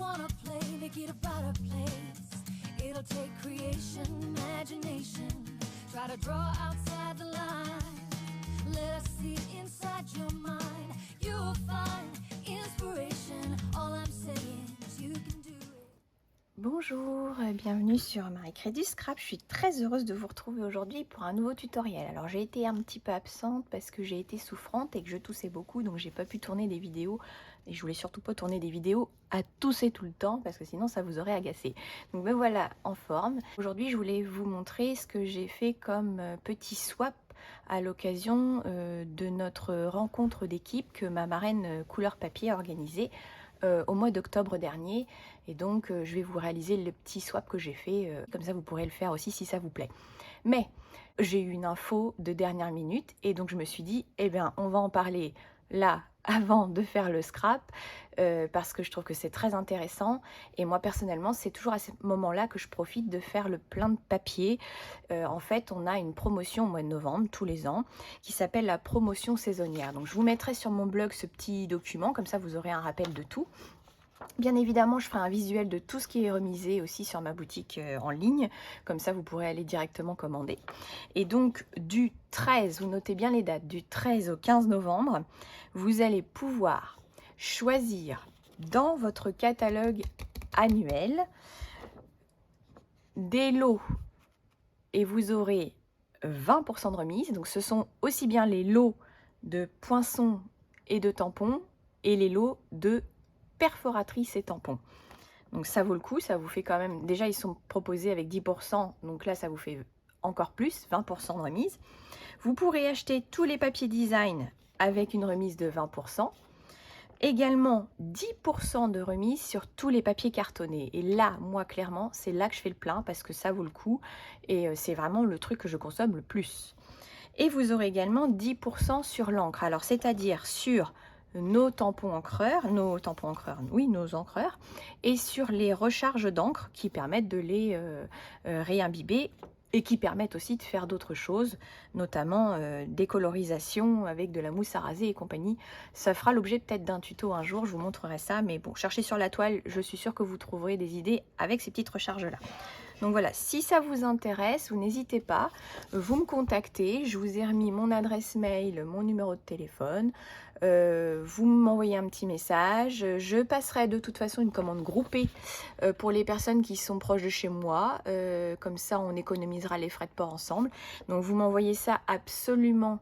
wanna play, make it about a place. It'll take creation, imagination. Try to draw outside the line. Let us see inside your mind. You'll find inspiration. All I'm saying is you can do it. Bonjour, bienvenue sur Marie Crée du Scrap. Je suis très heureuse de vous retrouver aujourd'hui pour un nouveau tutoriel. Alors j'ai été un petit peu absente parce que j'ai été souffrante et que je toussais beaucoup, donc j'ai pas pu tourner des vidéos. Et je voulais surtout pas tourner des vidéos à tousser tout le temps parce que sinon ça vous aurait agacé. Donc me voilà en forme. Aujourd'hui je voulais vous montrer ce que j'ai fait comme petit swap à l'occasion de notre rencontre d'équipe que ma marraine Couleur Papier a organisée au mois d'octobre dernier. Et donc je vais vous réaliser le petit swap que j'ai fait, comme ça vous pourrez le faire aussi si ça vous plaît. Mais j'ai eu une info de dernière minute et donc je me suis dit, eh bien on va en parler là avant de faire le scrap parce que je trouve que c'est très intéressant et moi personnellement c'est toujours à ce moment-là que je profite de faire le plein de papier. En fait on a une promotion au mois de novembre tous les ans qui s'appelle la promotion saisonnière. Donc je vous mettrai sur mon blog ce petit document, comme ça vous aurez un rappel de tout. Bien évidemment, je ferai un visuel de tout ce qui est remisé aussi sur ma boutique en ligne. Comme ça, vous pourrez aller directement commander. Et donc, du 13, vous notez bien les dates, du 13 au 15 novembre, vous allez pouvoir choisir dans votre catalogue annuel des lots et vous aurez 20% de remise. Donc, ce sont aussi bien les lots de poinçons et de tampons et les lots de perforatrices et tampons. Donc ça vaut le coup, ça vous fait quand même, déjà ils sont proposés avec 10%, donc là ça vous fait encore plus, 20% de remise. Vous pourrez acheter tous les papiers design avec une remise de 20%. Également 10% de remise sur tous les papiers cartonnés. Et là, moi clairement, c'est là que je fais le plein parce que ça vaut le coup et c'est vraiment le truc que je consomme le plus. Et vous aurez également 10% sur l'encre, alors c'est-à-dire sur nos tampons encreurs, nos encreurs, et sur les recharges d'encre qui permettent de les réimbiber et qui permettent aussi de faire d'autres choses, notamment des colorisations avec de la mousse à raser et compagnie. Ça fera l'objet peut-être d'un tuto un jour, je vous montrerai ça, mais bon, cherchez sur la toile, je suis sûre que vous trouverez des idées avec ces petites recharges-là. Donc voilà, si ça vous intéresse, vous n'hésitez pas, vous me contactez, je vous ai remis mon adresse mail, mon numéro de téléphone, vous m'envoyez un petit message, je passerai de toute façon une commande groupée pour les personnes qui sont proches de chez moi, comme ça on économisera les frais de port ensemble. Donc vous m'envoyez ça absolument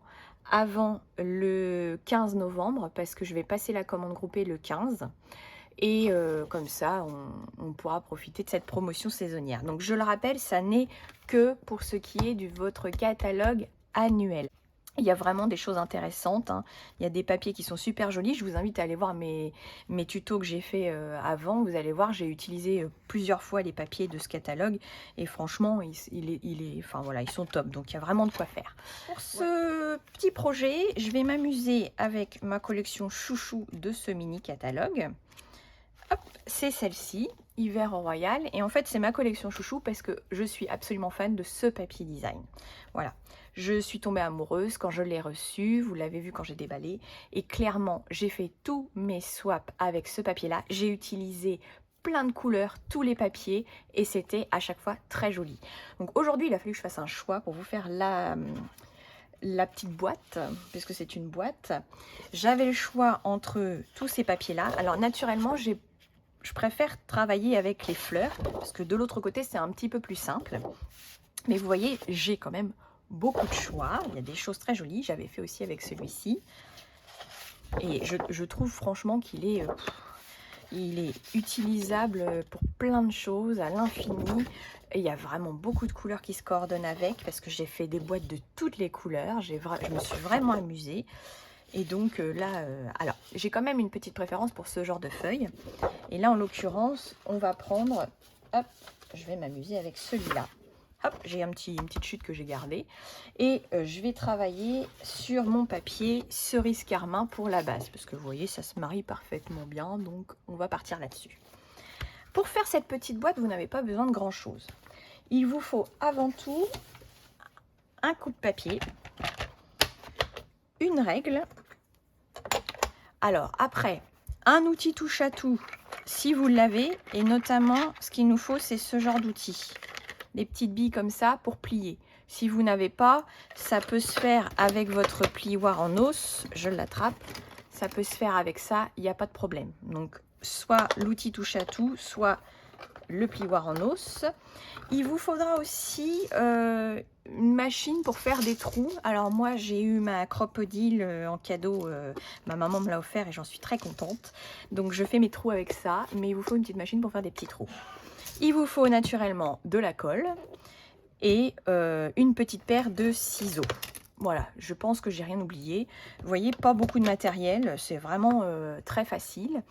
avant le 15 novembre parce que je vais passer la commande groupée le 15. Et comme ça, on pourra profiter de cette promotion saisonnière. Donc je le rappelle, ça n'est que pour ce qui est de votre catalogue annuel. Il y a vraiment des choses intéressantes, hein. Il y a des papiers qui sont super jolis. Je vous invite à aller voir mes tutos que j'ai fait avant. Vous allez voir, j'ai utilisé plusieurs fois les papiers de ce catalogue. Et franchement, enfin, voilà, ils sont top. Donc il y a vraiment de quoi faire. Pour ce petit projet, je vais m'amuser avec ma collection chouchou de ce mini catalogue. C'est celle-ci, Hiver Royal, et en fait c'est ma collection chouchou parce que je suis absolument fan de ce papier design. Voilà, je suis tombée amoureuse quand je l'ai reçu, vous l'avez vu quand j'ai déballé, et clairement j'ai fait tous mes swaps avec ce papier-là. J'ai utilisé plein de couleurs, tous les papiers, et c'était à chaque fois très joli. Donc aujourd'hui il a fallu que je fasse un choix pour vous faire la petite boîte, puisque c'est une boîte. J'avais le choix entre tous ces papiers-là. Alors naturellement, je préfère travailler avec les fleurs, parce que de l'autre côté, c'est un petit peu plus simple. Mais vous voyez, j'ai quand même beaucoup de choix. Il y a des choses très jolies. J'avais fait aussi avec celui-ci. Et je trouve franchement qu'il est... il est utilisable pour plein de choses, à l'infini. Et il y a vraiment beaucoup de couleurs qui se coordonnent avec, parce que j'ai fait des boîtes de toutes les couleurs. Je me suis vraiment amusée. Et donc là, alors j'ai quand même une petite préférence pour ce genre de feuilles. Et là, en l'occurrence, on va prendre, hop, je vais m'amuser avec celui-là. Hop, j'ai une petite chute que j'ai gardée. Et je vais travailler sur mon papier cerise carmin pour la base. Parce que vous voyez, ça se marie parfaitement bien. Donc, on va partir là-dessus. Pour faire cette petite boîte, vous n'avez pas besoin de grand-chose. Il vous faut avant tout un coup de papier, une règle. Alors, après, un outil touche à tout si vous l'avez, et notamment, ce qu'il nous faut, c'est ce genre d'outils. Des petites billes comme ça pour plier. Si vous n'avez pas, ça peut se faire avec votre plioir en os. Je l'attrape. Ça peut se faire avec ça, il n'y a pas de problème. Donc, soit l'outil touche à tout, soit le plioir en os. Il vous faudra aussi une machine pour faire des trous. Alors moi, j'ai eu ma crocodile en cadeau. Ma maman me l'a offert et j'en suis très contente. Donc, je fais mes trous avec ça. Mais il vous faut une petite machine pour faire des petits trous. Il vous faut naturellement de la colle et une petite paire de ciseaux. Voilà, je pense que j'ai rien oublié. Vous voyez, pas beaucoup de matériel, c'est vraiment très facile.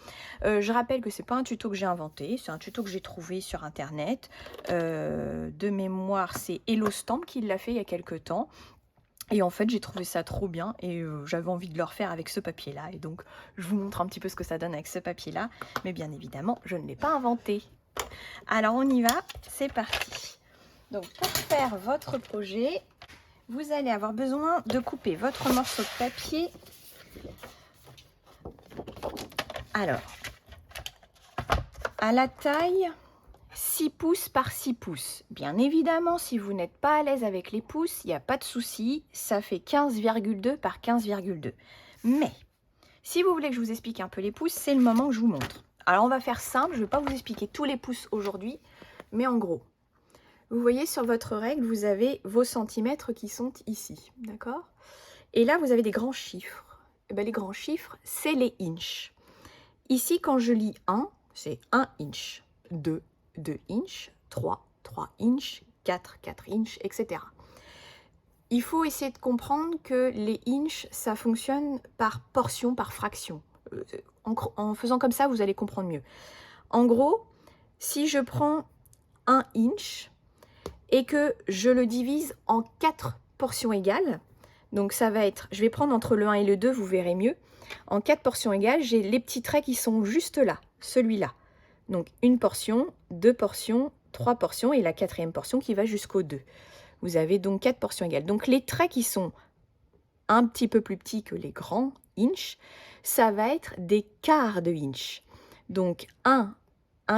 Je rappelle que c'est pas un tuto que j'ai inventé, c'est un tuto que j'ai trouvé sur internet. De mémoire, c'est Hello Stamp qui l'a fait il y a quelques temps. Et en fait, j'ai trouvé ça trop bien et j'avais envie de le refaire avec ce papier-là. Et donc, je vous montre un petit peu ce que ça donne avec ce papier-là. Mais bien évidemment, je ne l'ai pas inventé. Alors, on y va, c'est parti. Donc, pour faire votre projet, vous allez avoir besoin de couper votre morceau de papier. Alors, à la taille 6 pouces par 6 pouces. Bien évidemment, si vous n'êtes pas à l'aise avec les pouces, il n'y a pas de souci, ça fait 15,2 par 15,2. Mais, si vous voulez que je vous explique un peu les pouces, c'est le moment que je vous montre. Alors, on va faire simple, je ne vais pas vous expliquer tous les pouces aujourd'hui, mais en gros, vous voyez sur votre règle, vous avez vos centimètres qui sont ici, d'accord? Et là, vous avez des grands chiffres. Et bien, les grands chiffres, c'est les inches. Ici, quand je lis 1, c'est 1 inch, 2, 2 inches, 3, 3 inches, 4, 4 inches, etc. Il faut essayer de comprendre que les inches, ça fonctionne par portion, par fraction. En faisant comme ça, vous allez comprendre mieux. En gros, si je prends 1 inch et que je le divise en 4 portions égales, donc ça va être, je vais prendre entre le 1 et le 2, vous verrez mieux. En 4 portions égales, j'ai les petits traits qui sont juste là, celui-là. Donc une portion, 2 portions, 3 portions et la 4e portion qui va jusqu'au 2. Vous avez donc 4 portions égales. Donc les traits qui sont un petit peu plus petits que les grands inches, ça va être des quarts de inch. Donc un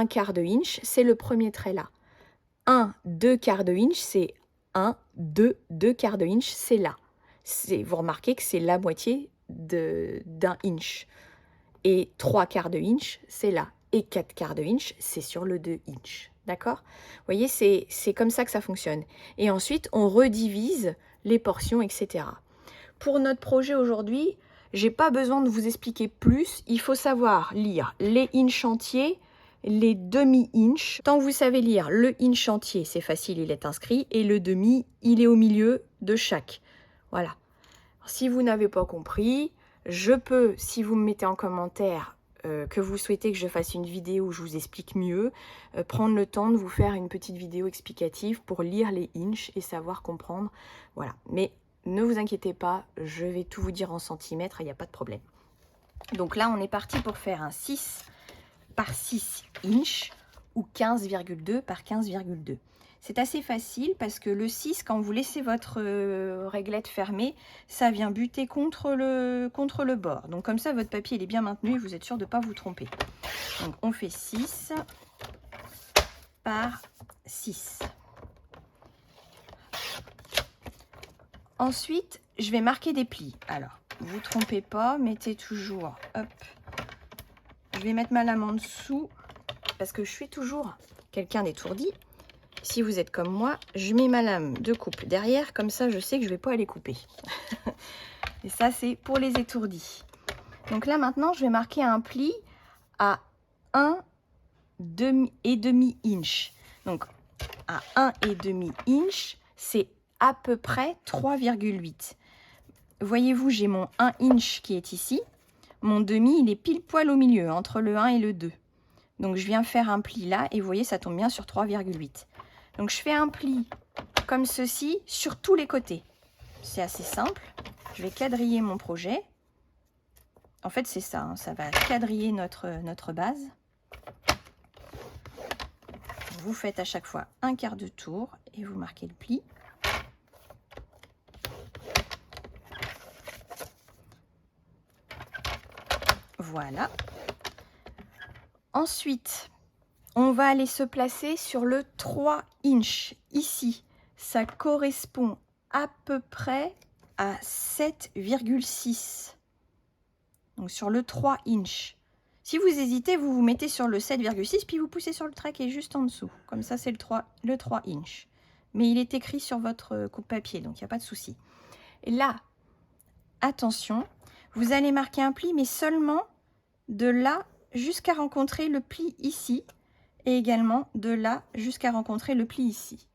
quart de inch, c'est le premier trait là. 2 quarts de inch, c'est 2 quarts de inch, c'est là. Vous remarquez que c'est la moitié d'un inch. Et 3 quarts de inch, c'est là. Et 4 quarts de inch, c'est sur le 2 inch. D'accord? Vous voyez, c'est comme ça que ça fonctionne. Et ensuite, on redivise les portions, etc. Pour notre projet aujourd'hui, j'ai pas besoin de vous expliquer plus. Il faut savoir lire les inches entiers, les demi-inches. Tant que vous savez lire le inch entier, c'est facile, il est inscrit. Et le demi, il est au milieu de chaque. Voilà. Alors, si vous n'avez pas compris, je peux, si vous me mettez en commentaire que vous souhaitez que je fasse une vidéo où je vous explique mieux, prendre le temps de vous faire une petite vidéo explicative pour lire les inches et savoir comprendre. Voilà. Mais ne vous inquiétez pas, je vais tout vous dire en centimètres, il n'y a pas de problème. Donc là, on est parti pour faire un 6 par 6 inches ou 15,2 par 15,2. C'est assez facile parce que le 6, quand vous laissez votre réglette fermée, ça vient buter contre le bord. Donc comme ça, votre papier il est bien maintenu et vous êtes sûr de ne pas vous tromper. Donc on fait 6 par 6. Ensuite, je vais marquer des plis. Alors, vous ne trompez pas, mettez toujours, hop, je vais mettre ma lame en dessous parce que je suis toujours quelqu'un d'étourdi. Si vous êtes comme moi, je mets ma lame de coupe derrière, comme ça je sais que je ne vais pas aller couper. Et ça, c'est pour les étourdis. Donc là, maintenant, je vais marquer un pli à 1,5 inch. Donc, à 1,5 inch, c'est à peu près 3,8. Voyez-vous, j'ai mon 1 inch qui est ici. Mon demi, il est pile poil au milieu, entre le 1 et le 2. Donc, je viens faire un pli là, et vous voyez, ça tombe bien sur 3,8. Donc, je fais un pli comme ceci sur tous les côtés. C'est assez simple. Je vais quadriller mon projet. En fait, c'est ça, hein, ça va quadriller notre base. Vous faites à chaque fois un quart de tour et vous marquez le pli. Voilà. Ensuite, on va aller se placer sur le 3 inch. Ici, ça correspond à peu près à 7,6. Donc sur le 3 inch. Si vous hésitez, vous vous mettez sur le 7,6 puis vous poussez sur le trait qui est juste en dessous. Comme ça, c'est le 3 inch. Mais il est écrit sur votre coupe-papier, donc il n'y a pas de souci. Et là, attention, vous allez marquer un pli, mais seulement de là jusqu'à rencontrer le pli ici. Et également de là jusqu'à rencontrer le pli ici.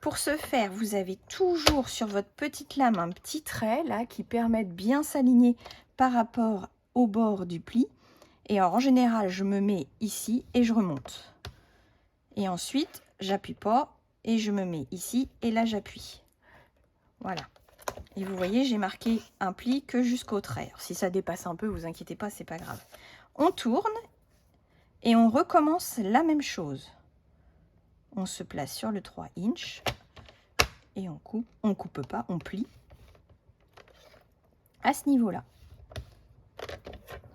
Pour ce faire, vous avez toujours sur votre petite lame un petit trait là qui permet de bien s'aligner par rapport au bord du pli. Et en général, je me mets ici et je remonte. Et ensuite, j'appuie pas et je me mets ici et là j'appuie. Voilà. Et vous voyez, j'ai marqué un pli que jusqu'au trait. Alors, si ça dépasse un peu, vous inquiétez pas, c'est pas grave. On tourne. Et on recommence la même chose. On se place sur le 3 inch et on coupe pas, on plie à ce niveau-là.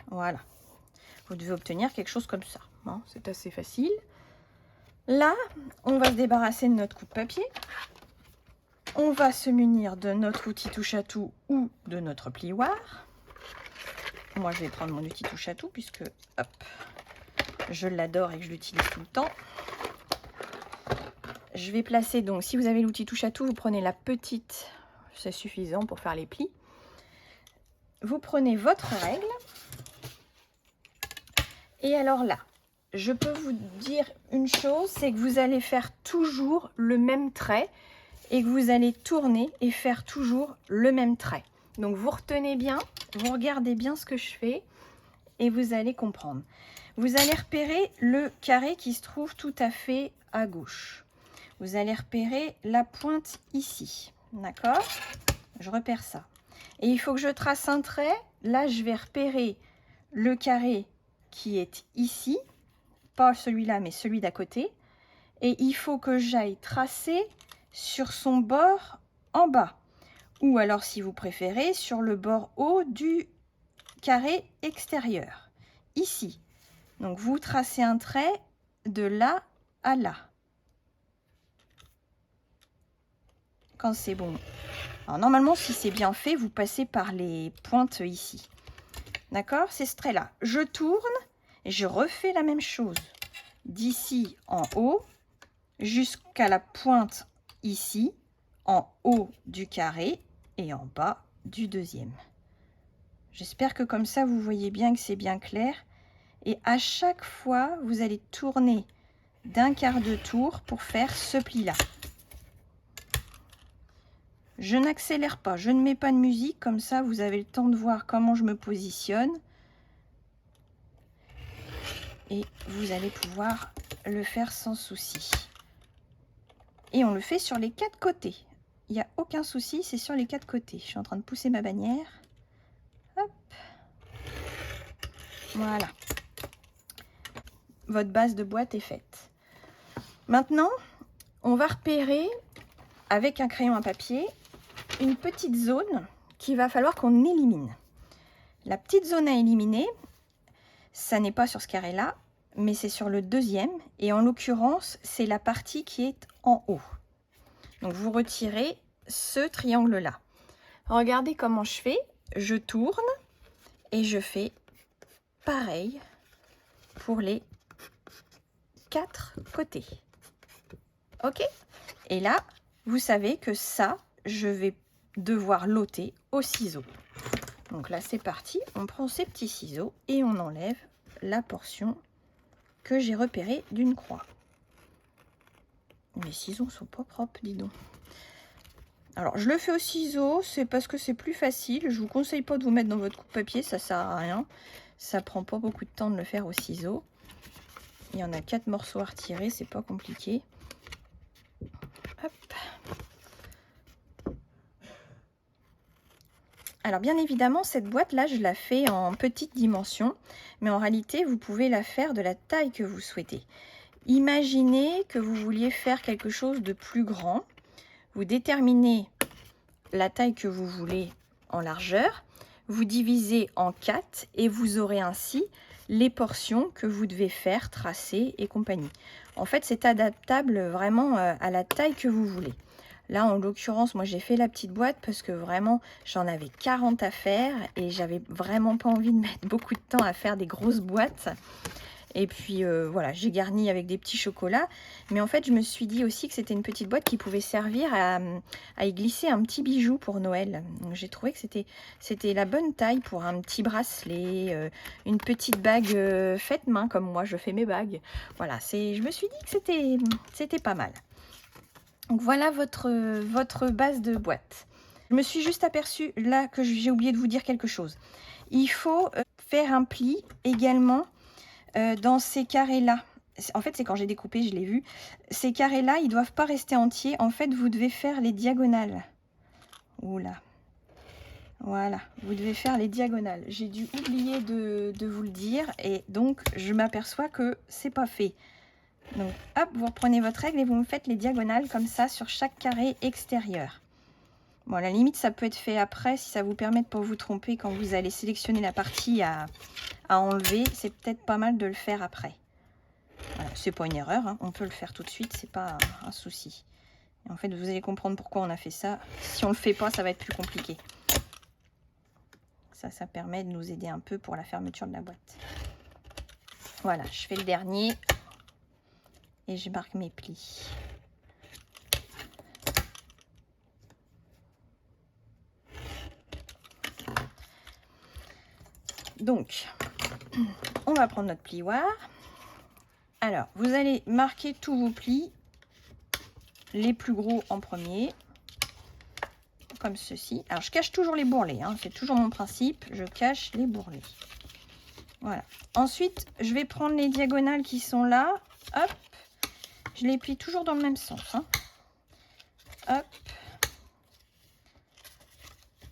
Voilà. Vous devez obtenir quelque chose comme ça. Hein, c'est assez facile. Là, on va se débarrasser de notre coupe-papier. On va se munir de notre outil touche-à-tout ou de notre plioir. Moi, je vais prendre mon outil touche-à-tout puisque, hop, je l'adore et que je l'utilise tout le temps. Je vais placer, donc si vous avez l'outil touche à tout, vous prenez la petite, c'est suffisant pour faire les plis. Vous prenez votre règle. Et alors là, je peux vous dire une chose, c'est que vous allez faire toujours le même trait et que vous allez tourner et faire toujours le même trait. Donc vous retenez bien, vous regardez bien ce que je fais et vous allez comprendre. Vous allez repérer le carré qui se trouve tout à fait à gauche. Vous allez repérer la pointe ici. D'accord? Je repère ça. Et il faut que je trace un trait. Là, je vais repérer le carré qui est ici. Pas celui-là, mais celui d'à côté. Et il faut que j'aille tracer sur son bord en bas. Ou alors, si vous préférez, sur le bord haut du carré extérieur. Ici. Donc, vous tracez un trait de là à là. Quand c'est bon. Alors, normalement, si c'est bien fait, vous passez par les pointes ici. D'accord? C'est ce trait-là. Je tourne et je refais la même chose. D'ici en haut jusqu'à la pointe ici, en haut du carré et en bas du deuxième. J'espère que comme ça, vous voyez bien que c'est bien clair. Et à chaque fois, vous allez tourner d'un quart de tour pour faire ce pli-là. Je n'accélère pas, je ne mets pas de musique, comme ça vous avez le temps de voir comment je me positionne. Et vous allez pouvoir le faire sans souci. Et on le fait sur les 4 côtés. Il n'y a aucun souci, c'est sur les 4 côtés. Je suis en train de pousser ma bannière. Hop. Voilà. Votre base de boîte est faite. Maintenant, on va repérer avec un crayon à papier une petite zone qu'il va falloir qu'on élimine. La petite zone à éliminer, ça n'est pas sur ce carré-là, mais c'est sur le deuxième. Et en l'occurrence, c'est la partie qui est en haut. Donc vous retirez ce triangle-là. Regardez comment je fais. Je tourne et je fais pareil pour les 4 côtés. Ok? Et là, vous savez que ça, je vais devoir l'ôter au ciseau. Donc là, c'est parti. On prend ces petits ciseaux et on enlève la portion que j'ai repérée d'une croix. Mes ciseaux sont pas propres, dis donc. Alors, je le fais au ciseau, c'est parce que c'est plus facile. Je vous conseille pas de vous mettre dans votre coupe-papier, ça sert à rien. Ça prend pas beaucoup de temps de le faire au ciseau. Il y en a 4 morceaux à retirer, c'est pas compliqué. Hop. Alors bien évidemment, cette boîte-là, je la fais en petite dimension, mais en réalité, vous pouvez la faire de la taille que vous souhaitez. Imaginez que vous vouliez faire quelque chose de plus grand. Vous déterminez la taille que vous voulez en largeur, vous divisez en 4 et vous aurez ainsi les portions que vous devez faire, tracer et compagnie. En fait, c'est adaptable vraiment à la taille que vous voulez. Là, en l'occurrence, moi, j'ai fait la petite boîte parce que vraiment, j'en avais 40 à faire et j'avais vraiment pas envie de mettre beaucoup de temps à faire des grosses boîtes. Et puis, voilà, j'ai garni avec des petits chocolats. Mais en fait, je me suis dit aussi que c'était une petite boîte qui pouvait servir à y glisser un petit bijou pour Noël. Donc, j'ai trouvé que c'était la bonne taille pour un petit bracelet, une petite bague faite main, comme moi, je fais mes bagues. Voilà, je me suis dit que c'était pas mal. Donc voilà votre base de boîte. Je me suis juste aperçue là que j'ai oublié de vous dire quelque chose. Il faut faire un pli également dans ces carrés-là. En fait, c'est quand j'ai découpé, je l'ai vu. Ces carrés-là, ils ne doivent pas rester entiers. En fait, vous devez faire les diagonales. Oula. Voilà, vous devez faire les diagonales. J'ai dû oublier de vous le dire et donc je m'aperçois que c'est pas fait. Donc hop, vous reprenez votre règle et vous me faites les diagonales comme ça sur chaque carré extérieur. Bon, à la limite, ça peut être fait après si ça vous permet de ne pas vous tromper quand vous allez sélectionner la partie à enlever. C'est peut-être pas mal de le faire après. Voilà, c'est pas une erreur, hein. On peut le faire tout de suite, c'est pas un souci. Et en fait, vous allez comprendre pourquoi on a fait ça. Si on le fait pas, ça va être plus compliqué. Ça permet de nous aider un peu pour la fermeture de la boîte. Voilà, je fais le dernier. Et je marque mes plis. Donc, on va prendre notre plioir. Alors, vous allez marquer tous vos plis, les plus gros en premier, comme ceci. Alors, je cache toujours les bourrelets, hein, c'est toujours mon principe, je cache les bourrelets. Voilà. Ensuite, je vais prendre les diagonales qui sont là, hop. Je les plie toujours dans le même sens. Hein. Hop.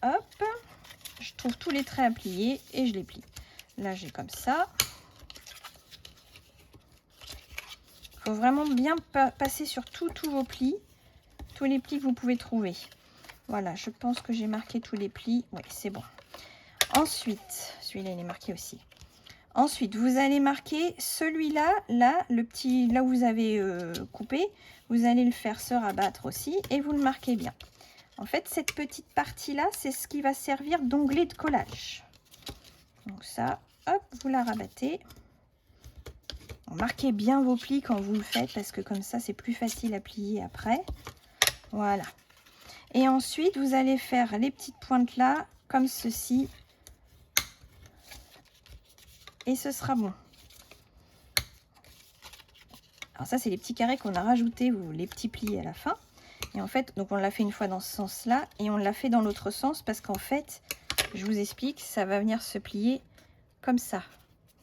Hop. Je trouve tous les traits à plier et je les plie. Là, j'ai comme ça. Il faut vraiment bien passer sur tous vos plis. Tous les plis que vous pouvez trouver. Voilà, je pense que j'ai marqué tous les plis. Oui, c'est bon. Ensuite, celui-là, il est marqué aussi. Ensuite, vous allez marquer celui-là, là, le petit, là où vous avez coupé, vous allez le faire se rabattre aussi et vous le marquez bien. En fait, cette petite partie-là, c'est ce qui va servir d'onglet de collage. Donc ça, hop, vous la rabattez. Bon, marquez bien vos plis quand vous le faites parce que comme ça, c'est plus facile à plier après. Voilà. Et ensuite, vous allez faire les petites pointes là, comme ceci. Et ce sera bon. Alors ça, c'est les petits carrés qu'on a rajoutés, les petits plis à la fin. Et en fait, donc on l'a fait une fois dans ce sens-là et on l'a fait dans l'autre sens parce qu'en fait, je vous explique, ça va venir se plier comme ça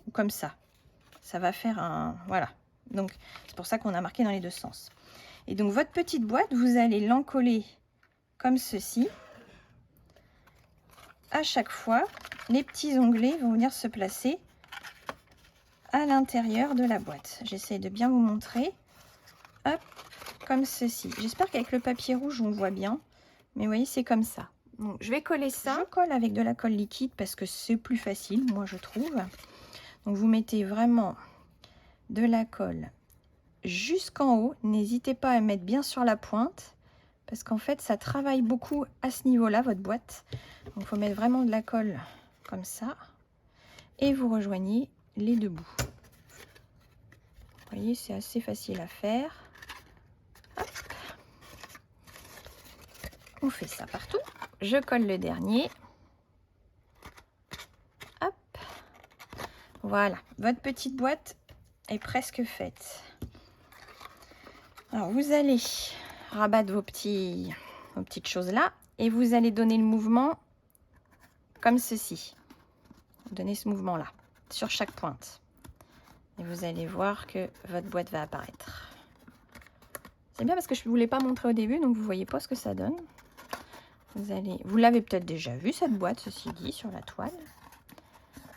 ou comme ça. Ça va faire un... Voilà. Donc, c'est pour ça qu'on a marqué dans les deux sens. Et donc, votre petite boîte, vous allez l'encoller comme ceci. À chaque fois, les petits onglets vont venir se placer à l'intérieur de la boîte. J'essaie de bien vous montrer. Hop, comme ceci. J'espère qu'avec le papier rouge, on voit bien. Mais vous voyez, c'est comme ça. Donc, je vais coller ça. Je colle avec de la colle liquide parce que c'est plus facile, moi, je trouve. Donc, vous mettez vraiment de la colle jusqu'en haut. N'hésitez pas à mettre bien sur la pointe parce qu'en fait, ça travaille beaucoup à ce niveau-là, votre boîte. Donc, il faut mettre vraiment de la colle comme ça. Et vous rejoignez les deux bouts. Vous voyez, c'est assez facile à faire. Hop. On fait ça partout. Je colle le dernier. Hop. Voilà, votre petite boîte est presque faite. Alors, vous allez rabattre vos petites choses là et vous allez donner le mouvement comme ceci. Donnez ce mouvement là sur chaque pointe. Et vous allez voir que votre boîte va apparaître. C'est bien parce que je ne vous l'ai pas montré au début, donc vous ne voyez pas ce que ça donne. Vous l'avez peut-être déjà vu cette boîte, ceci dit, sur la toile.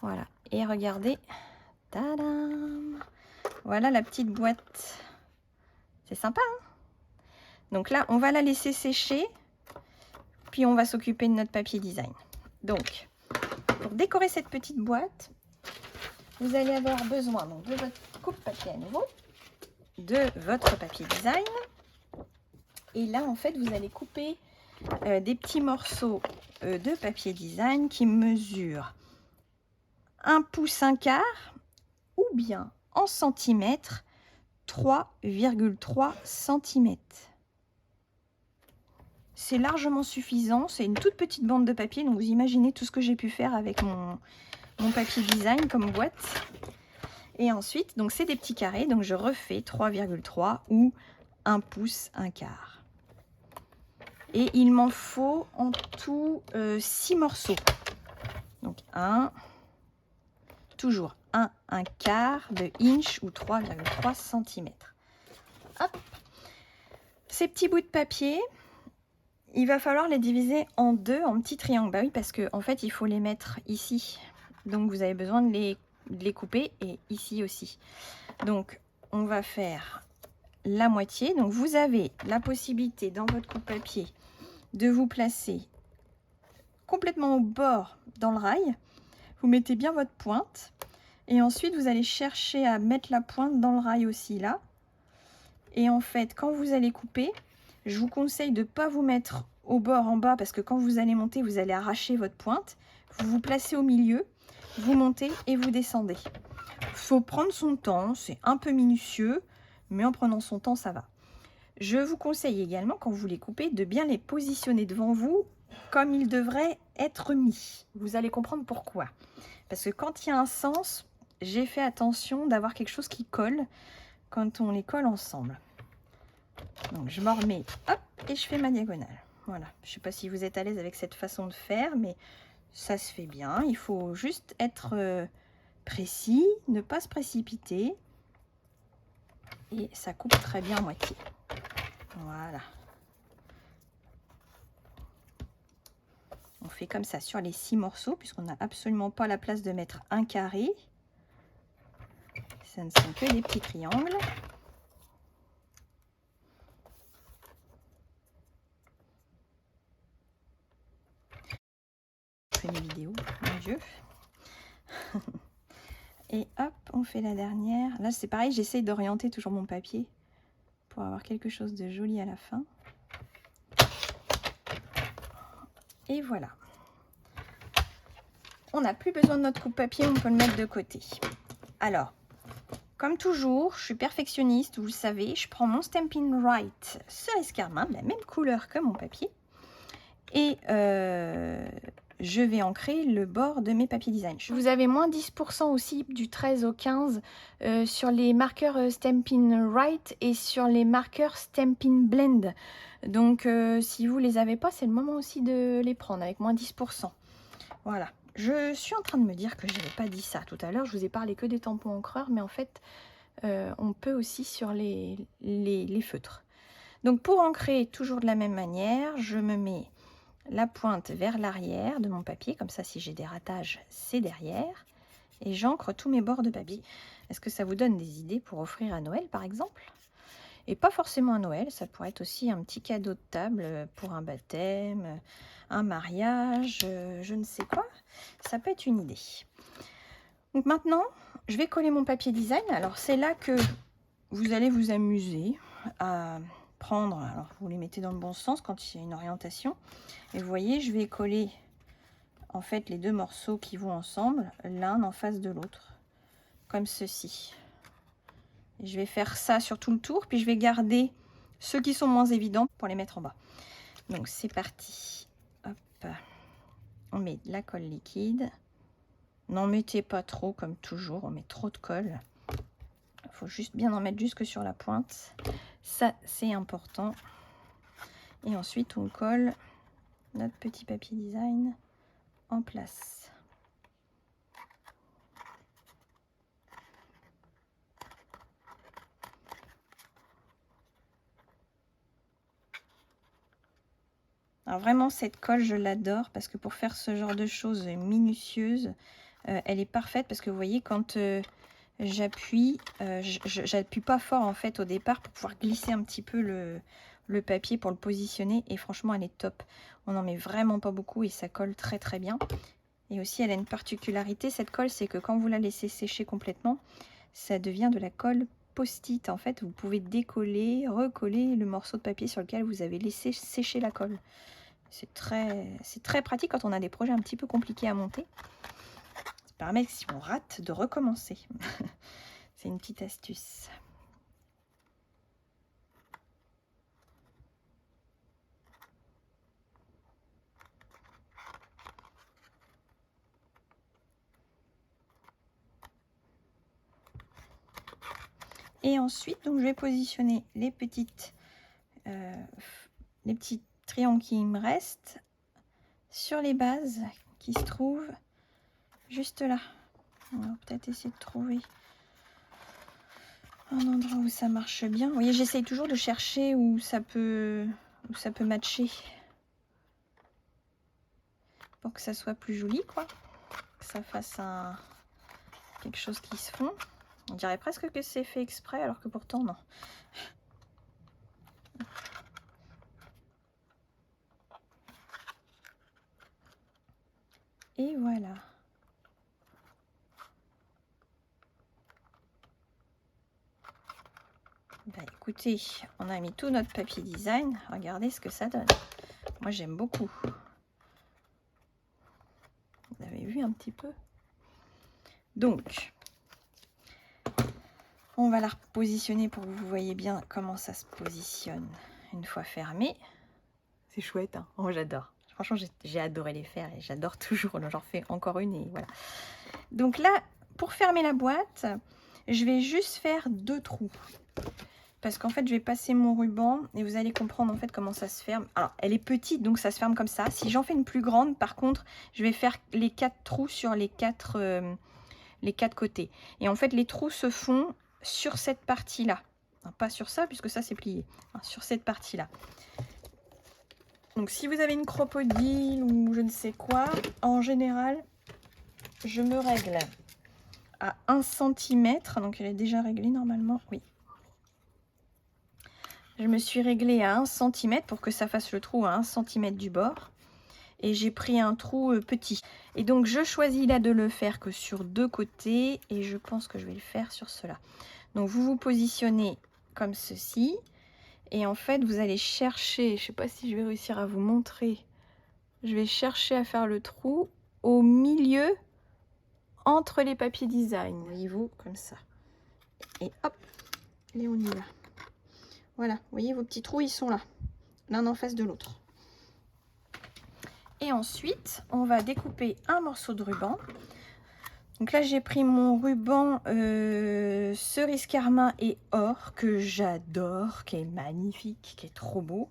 Voilà. Et regardez. Tadam! Voilà la petite boîte. C'est sympa, hein? Donc là, on va la laisser sécher. Puis on va s'occuper de notre papier design. Donc, pour décorer cette petite boîte, vous allez avoir besoin donc, de votre coupe-papier à nouveau, de votre papier design. Et là, en fait, vous allez couper des petits morceaux de papier design qui mesurent 1 pouce 1/4 ou bien en centimètres 3,3 cm. C'est largement suffisant, c'est une toute petite bande de papier, donc vous imaginez tout ce que j'ai pu faire avec mon papier design comme boîte. Et ensuite, donc c'est des petits carrés, donc je refais 3,3 ou 1 pouce 1/4. Et il m'en faut en tout 6 morceaux. Donc toujours 1/4 de inch ou 3,3 cm. Hop. Ces petits bouts de papier, il va falloir les diviser en deux, en petits triangles. Bah oui, parce qu'en fait, il faut les mettre ici. Donc, vous avez besoin de les couper et ici aussi. Donc, on va faire la moitié. Donc, vous avez la possibilité dans votre coupe-papier de vous placer complètement au bord dans le rail. Vous mettez bien votre pointe. Et ensuite, vous allez chercher à mettre la pointe dans le rail aussi, là. Et en fait, quand vous allez couper, je vous conseille de ne pas vous mettre au bord en bas parce que quand vous allez monter, vous allez arracher votre pointe. Vous vous placez au milieu, vous montez et vous descendez. Il faut prendre son temps, c'est un peu minutieux, mais en prenant son temps, ça va. Je vous conseille également, quand vous les coupez, de bien les positionner devant vous comme ils devraient être mis. Vous allez comprendre pourquoi. Parce que quand il y a un sens, j'ai fait attention d'avoir quelque chose qui colle quand on les colle ensemble. Donc je m'en remets, hop, et je fais ma diagonale. Voilà, je ne sais pas si vous êtes à l'aise avec cette façon de faire, mais ça se fait bien. Il faut juste être précis, ne pas se précipiter. Et ça coupe très bien à moitié. Voilà. On fait comme ça sur les 6 morceaux, puisqu'on n'a absolument pas la place de mettre un carré. Ça ne sont que des petits triangles. Je fais mes vidéos, mon Dieu. Et hop, on fait la dernière. Là, c'est pareil, j'essaye d'orienter toujours mon papier pour avoir quelque chose de joli à la fin. Et voilà. On n'a plus besoin de notre coupe-papier, on peut le mettre de côté. Alors, comme toujours, je suis perfectionniste, vous le savez, je prends mon Stampin' Write cerise carmin, de la même couleur que mon papier. Et je vais ancrer le bord de mes papiers design. Vous avez moins 10% aussi du 13 au 15 sur les marqueurs Stampin' Write et sur les marqueurs Stampin' Blend. Donc si vous les avez pas, c'est le moment aussi de les prendre avec moins 10%. Voilà. Je suis en train de me dire que je n'avais pas dit ça tout à l'heure. Je vous ai parlé que des tampons encreurs, mais en fait, on peut aussi sur les feutres. Donc pour ancrer toujours de la même manière, je me mets la pointe vers l'arrière de mon papier, comme ça si j'ai des ratages, c'est derrière. Et j'ancre tous mes bords de papier. Est-ce que ça vous donne des idées pour offrir à Noël par exemple? Et pas forcément à Noël, ça pourrait être aussi un petit cadeau de table pour un baptême, un mariage, je ne sais quoi. Ça peut être une idée. Donc maintenant, je vais coller mon papier design. Alors c'est là que vous allez vous amuser à prendre, alors vous les mettez dans le bon sens quand il y a une orientation. Et vous voyez, je vais coller en fait les deux morceaux qui vont ensemble, l'un en face de l'autre, comme ceci. Et je vais faire ça sur tout le tour, puis je vais garder ceux qui sont moins évidents pour les mettre en bas. Donc c'est parti. Hop. On met de la colle liquide. N'en mettez pas trop comme toujours, on met trop de colle. Il faut juste bien en mettre jusque sur la pointe. Ça, c'est important. Et ensuite, on colle notre petit papier design en place. Alors vraiment, cette colle, je l'adore parce que pour faire ce genre de choses minutieuses, elle est parfaite parce que vous voyez, quand j'appuie, j'appuie pas fort en fait au départ pour pouvoir glisser un petit peu le papier pour le positionner et franchement, elle est top. On n'en met vraiment pas beaucoup et ça colle très très bien. Et aussi, elle a une particularité, cette colle, c'est que quand vous la laissez sécher complètement, ça devient de la colle post-it. En fait, vous pouvez décoller, recoller le morceau de papier sur lequel vous avez laissé sécher la colle. C'est très pratique quand on a des projets un petit peu compliqués à monter. Ça permet, si on rate, de recommencer. C'est une petite astuce. Et ensuite, donc, je vais positionner les petits triangles qui me restent sur les bases qui se trouvent juste là. On va peut-être essayer de trouver un endroit où ça marche bien. Vous voyez, j'essaye toujours de chercher où ça peut matcher pour que ça soit plus joli, quoi. Que ça fasse quelque chose qui se fond. On dirait presque que c'est fait exprès, alors que pourtant, non. Et voilà. Bah, écoutez, on a mis tout notre papier design. Regardez ce que ça donne. Moi, j'aime beaucoup. Vous avez vu un petit peu? Donc, on va la repositionner pour que vous voyez bien comment ça se positionne une fois fermé. C'est chouette, hein? Oh, j'adore. Franchement, j'ai adoré les faire et j'adore toujours. J'en fais encore une et voilà. Donc là, pour fermer la boîte, je vais juste faire 2 trous. Parce qu'en fait, je vais passer mon ruban et vous allez comprendre en fait comment ça se ferme. Alors, elle est petite, donc ça se ferme comme ça. Si j'en fais une plus grande, par contre, je vais faire les 4 trous sur les 4 côtés. Et en fait, les trous se font sur cette partie-là. Pas sur ça, puisque ça, c'est plié. Sur cette partie-là. Donc, si vous avez une crocodile ou je ne sais quoi, en général, je me règle à 1 cm. Donc, elle est déjà réglée normalement. Oui. Je me suis réglée à 1 cm pour que ça fasse le trou à 1 cm du bord. Et j'ai pris un trou petit. Et donc, je choisis là de le faire que sur 2 côtés. Et je pense que je vais le faire sur cela. Donc, vous vous positionnez comme ceci. Et en fait, vous allez chercher, je ne sais pas si je vais réussir à vous montrer. Je vais chercher à faire le trou au milieu entre les papiers design. Voyez-vous, comme ça. Et hop, et on y va. Voilà, vous voyez, vos petits trous, ils sont là. L'un en face de l'autre. Et ensuite, on va découper un morceau de ruban. Donc là, j'ai pris mon ruban cerise carmin et or, que j'adore, qui est magnifique, qui est trop beau.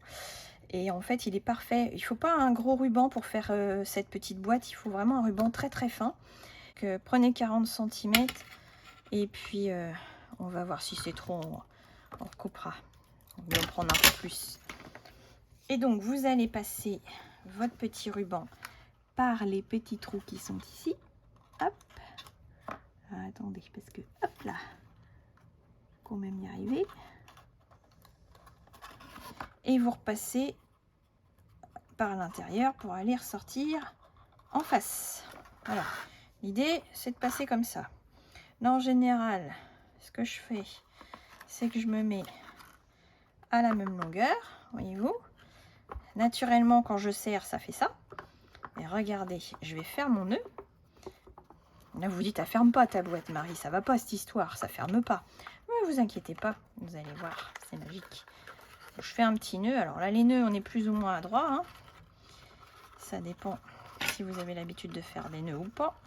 Et en fait, il est parfait. Il ne faut pas un gros ruban pour faire cette petite boîte. Il faut vraiment un ruban très très fin. Donc, prenez 40 cm. Et puis, on va voir si c'est trop. On recoupera. On va en prendre un peu plus. Et donc, vous allez passer votre petit ruban par les petits trous qui sont ici. Hop. Ah, attendez, parce que, hop là, quand même y arriver. Et vous repassez par l'intérieur pour aller ressortir en face. Voilà. L'idée, c'est de passer comme ça. Là, en général, ce que je fais, c'est que je me mets à la même longueur, voyez-vous. Naturellement, quand je serre, ça fait ça. Et regardez, je vais faire mon nœud. Là, vous dites, elle ferme pas ta boîte, Marie, ça va pas cette histoire, ça ferme pas. Ne vous inquiétez pas, vous allez voir, c'est magique. Je fais un petit nœud. Alors là, les nœuds, on est plus ou moins à droit. Hein. Ça dépend si vous avez l'habitude de faire des nœuds ou pas.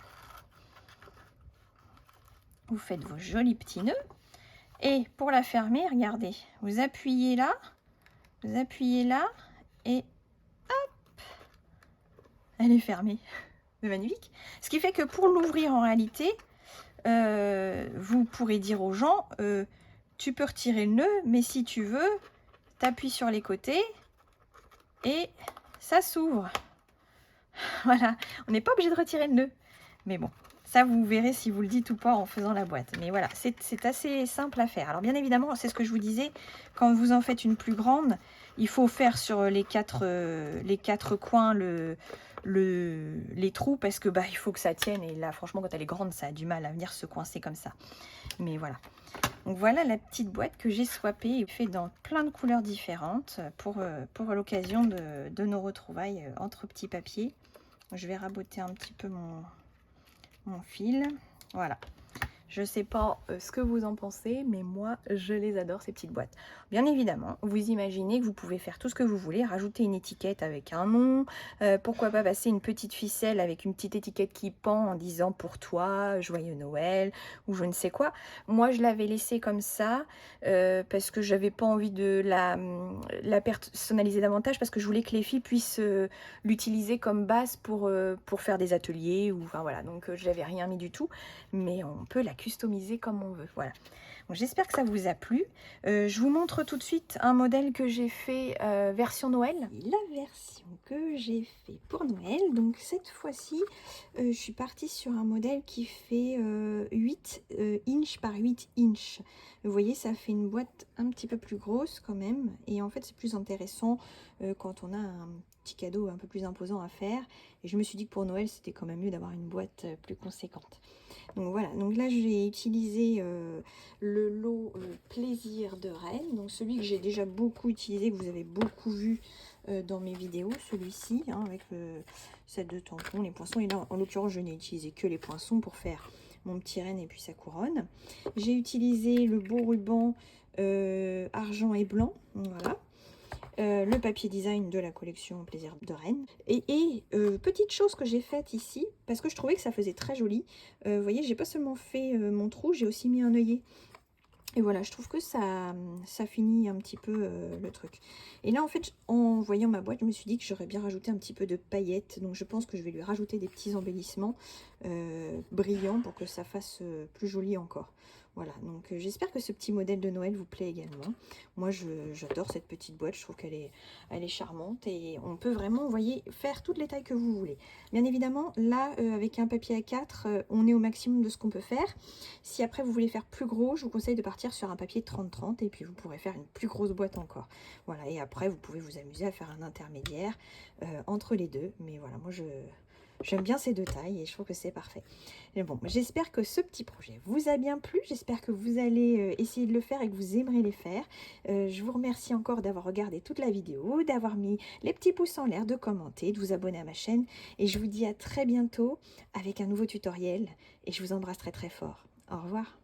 Vous faites vos jolis petits nœuds. Et pour la fermer, regardez, vous appuyez là et hop, elle est fermée. C'est magnifique. Ce qui fait que pour l'ouvrir en réalité, vous pourrez dire aux gens, tu peux retirer le nœud, mais si tu veux, t'appuies sur les côtés et ça s'ouvre. Voilà, on n'est pas obligé de retirer le nœud. Mais bon, ça vous verrez si vous le dites ou pas en faisant la boîte. Mais voilà, c'est assez simple à faire. Alors bien évidemment, c'est ce que je vous disais, quand vous en faites une plus grande, il faut faire sur les quatre coins les trous parce que bah il faut que ça tienne, et là franchement quand elle est grande ça a du mal à venir se coincer comme ça, mais voilà. Donc voilà la petite boîte que j'ai swappée et fait dans plein de couleurs différentes pour l'occasion de nos retrouvailles entre petits papiers. Je vais raboter un petit peu mon fil, voilà. Je sais pas ce que vous en pensez, mais moi, je les adore, ces petites boîtes. Bien évidemment, vous imaginez que vous pouvez faire tout ce que vous voulez, rajouter une étiquette avec un nom, pourquoi pas passer une petite ficelle avec une petite étiquette qui pend en disant pour toi, joyeux Noël, ou je ne sais quoi. Moi, je l'avais laissée comme ça, parce que j'avais pas envie de la personnaliser davantage, parce que je voulais que les filles puissent l'utiliser comme base pour faire des ateliers, ou enfin voilà, donc je n'avais rien mis du tout, mais on peut la customiser comme on veut, voilà. Bon, j'espère que ça vous a plu. Je vous montre tout de suite un modèle que j'ai fait version Noël. La version que j'ai fait pour Noël, donc cette fois-ci, je suis partie sur un modèle qui fait 8 inches par 8 inches. Vous voyez, ça fait une boîte un petit peu plus grosse quand même, et en fait c'est plus intéressant quand on a un petit cadeau un peu plus imposant à faire, et je me suis dit que pour Noël c'était quand même mieux d'avoir une boîte plus conséquente. Donc voilà, donc là j'ai utilisé le lot plaisir de Rennes, donc celui que j'ai déjà beaucoup utilisé, que vous avez beaucoup vu dans mes vidéos, celui-ci, hein, avec le set de tampons, les poinçons, et là en l'occurrence je n'ai utilisé que les poinçons pour faire mon petit renne et puis sa couronne. J'ai utilisé le beau ruban argent et blanc, voilà. Le papier design de la collection Plaisir de Rennes. Et petite chose que j'ai faite ici, parce que je trouvais que ça faisait très joli. Vous voyez, j'ai pas seulement fait mon trou, j'ai aussi mis un œillet. Et voilà, je trouve que ça finit un petit peu le truc. Et là, en fait, en voyant ma boîte, je me suis dit que j'aurais bien rajouté un petit peu de paillettes. Donc, je pense que je vais lui rajouter des petits embellissements brillants pour que ça fasse plus joli encore. Voilà, donc j'espère que ce petit modèle de Noël vous plaît également. Moi, j'adore cette petite boîte. Je trouve qu'elle est charmante. Et on peut vraiment, vous voyez, faire toutes les tailles que vous voulez. Bien évidemment, là, avec un papier A4, on est au maximum de ce qu'on peut faire. Si après, vous voulez faire plus gros, je vous conseille de partir sur un papier 30-30 et puis vous pourrez faire une plus grosse boîte encore. Voilà, et après, vous pouvez vous amuser à faire un intermédiaire entre les deux. Mais voilà, moi, j'aime bien ces deux tailles et je trouve que c'est parfait. Et bon, j'espère que ce petit projet vous a bien plu. J'espère que vous allez essayer de le faire et que vous aimerez les faire. Je vous remercie encore d'avoir regardé toute la vidéo, d'avoir mis les petits pouces en l'air, de commenter, de vous abonner à ma chaîne. Et je vous dis à très bientôt avec un nouveau tutoriel. Et je vous embrasse très très fort. Au revoir.